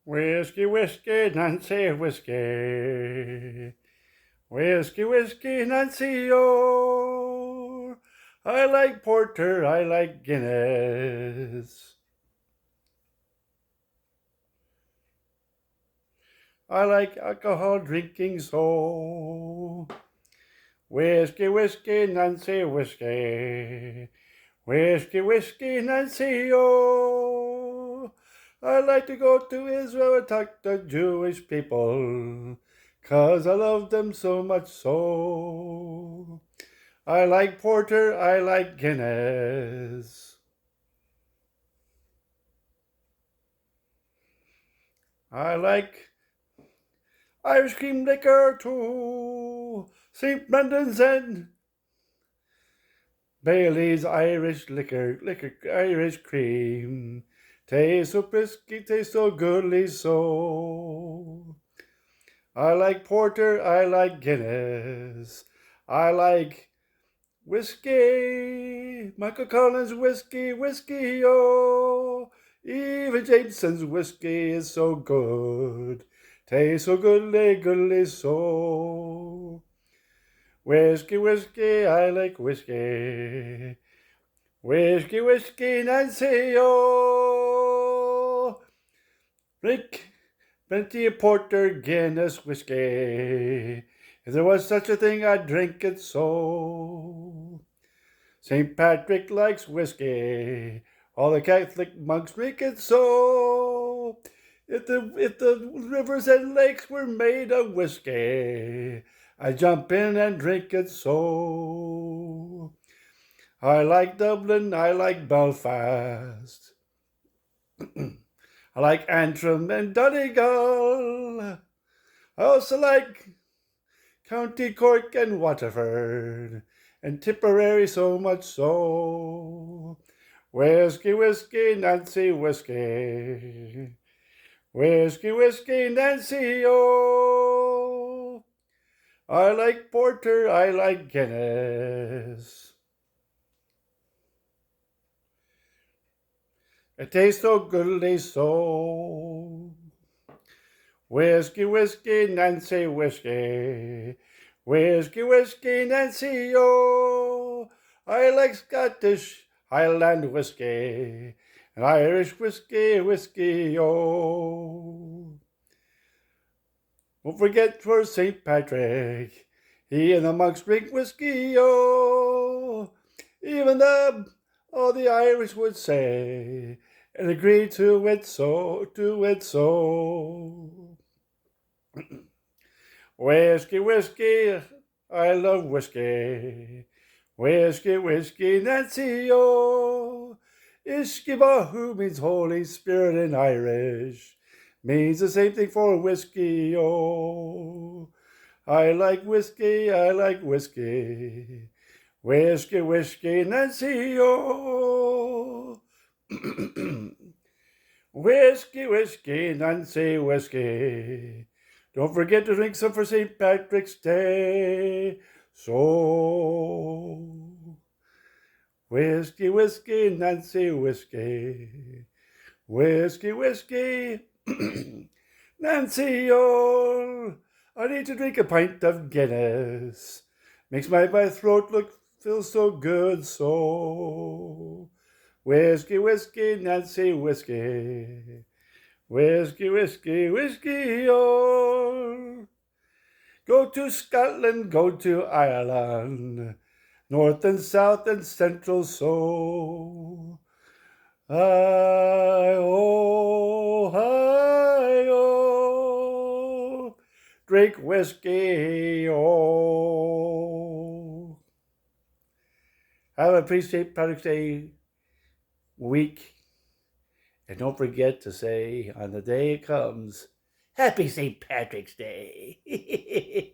Whiskey, whiskey, Nancy, whiskey. Whiskey, whiskey, Nancy, oh. I like porter, I like Guinness. I like alcohol drinking so. Whiskey, whiskey, Nancy, whiskey. Whiskey, whiskey, Nancy, oh. I like to go to Israel and talk to Jewish people, 'cause I love them so much so. I like porter, I like Guinness. I like Irish cream liquor too. St. Brendan's and Bailey's Irish liquor, Irish cream. Tastes so frisky, tastes so goodly so. I like porter, I like Guinness. I like whiskey, Michael Collins whiskey, whiskey, oh. Even Jameson's whiskey is so good. Tastes so goodly, goodly so. Whiskey, whiskey, I like whiskey. Whiskey, whiskey, Nancy, oh. Drink plenty of porter, Guinness, whiskey. If there was such a thing, I'd drink it so. St. Patrick likes whiskey. All the Catholic monks drink it so. If the rivers and lakes were made of whiskey, I'd jump in and drink it so. I like Dublin, I like Belfast. I like Antrim and Donegal. I also like County Cork and Waterford and Tipperary so much so. Whiskey, whiskey, Nancy, whiskey. Whiskey, whiskey, Nancy, oh. I like porter, I like Guinness. It tastes so goodly so. Whiskey, whiskey, Nancy, whiskey. Whiskey, whiskey, Nancy, oh. I like Scottish Highland whiskey and Irish whiskey, whiskey, oh. Don't forget for St. Patrick, he and the monks drink whiskey, oh. Even all the Irish would say and agree to it so, Whiskey, whiskey, I love whiskey. Whiskey, whiskey, Nancy, oh. Ishkibahu means Holy Spirit in Irish. Means the same thing for whiskey, oh. I like whiskey, I like whiskey. Whiskey, whiskey, Nancy, oh. Whiskey, whiskey, Nancy, whiskey. Don't forget to drink some for St. Patrick's Day. So, whiskey, whiskey, Nancy, whiskey. Whiskey, whiskey, Nancy, oh. I need to drink a pint of Guinness. Makes my throat feel so good, so. Whiskey, whiskey, Nancy, whiskey. Whiskey, whiskey, whiskey, oh. Go to Scotland, go to Ireland, north and south and central so. Hi-oh, drink whiskey, oh. Have a pretty St. Patrick's Day week. And don't forget to say on the day it comes, Happy St. Patrick's Day.